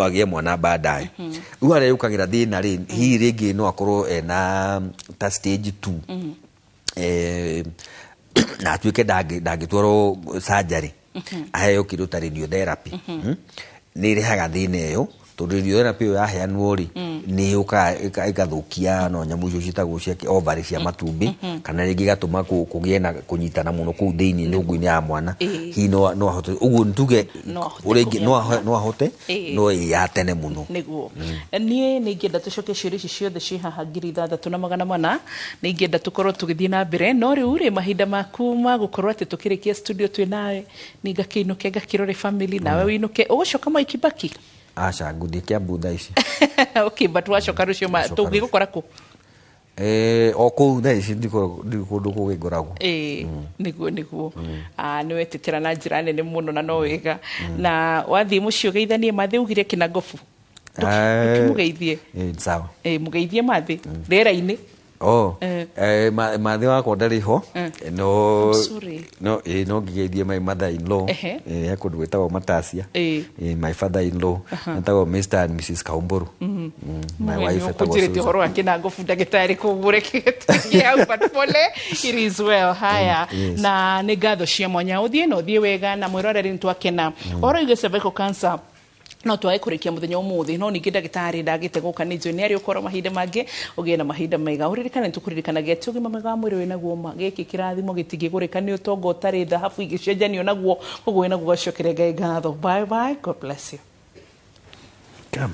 agie mwana baadaye riu aria yukagira thina ri hi ringi no akorwo na ta stage 2 na atuike ndangitwarwo surgery aheo kindu ta radiotherapy ni rehaga thina iyo tondu radiotherapy yo yaheanwo ri ni igathukia no nyamu icio citagwo cia ovary cia matumbi kana ringi gatuma kugie na kunyitana muno kuu thiini nyungu-ini ya mwana hi no ahote uguo ntuge uringi no ahote no ya tene muno niguo nie ni ngenda tucoke ciuria ici ciothe ci haha 3,400 ni ngenda tukorwo tugithie na mbere no riu ri mahinda maku ma gukorwo ati tukirikia studio twi nawe ni ngakiinuke ngakirore family nawe winuke ugucoka Mwai Kibaki acha nguthie Kiambu thaa ici okay but wacoka rucio tungigukora ku o kuu thaa ici ndi kundu kugingoragwo niguo ni wetĩkĩra na njĩra nene mũno na no wega na wathiĩ mũciĩ ũgeithanie mathĩ ugire kĩnangobu tukimugeithie sawa mugeithie mathĩ rĩera-inĩ mathi wakwa ndari ho no ngigeithie my mother in law kundu gwitagwo Matasia my father in law etagwo Mr and Mrs Kaumburu my wife etagwo Susan horo akina ngofu ndagĩtarĩ kugure kĩgetia but pole it is well haya na nĩ ngatho cia mwanya ũthiĩ wega na mwĩroreri nĩtwakena oro igwe cervical cancer no twae kurikia muthenya umuthi no ningi ndagitari ndagite guka ni njo ni ari ukoro mahinda mangi ugie na mahinda mega uririkane tukuririkanagia ati ugima mwega wa mwiri wina guo ma giki kirathimo gitigigurika ni utongo utari thahabu igicenjanio naguo koguo wina guo acokere ngai ngatho bye bye god bless you come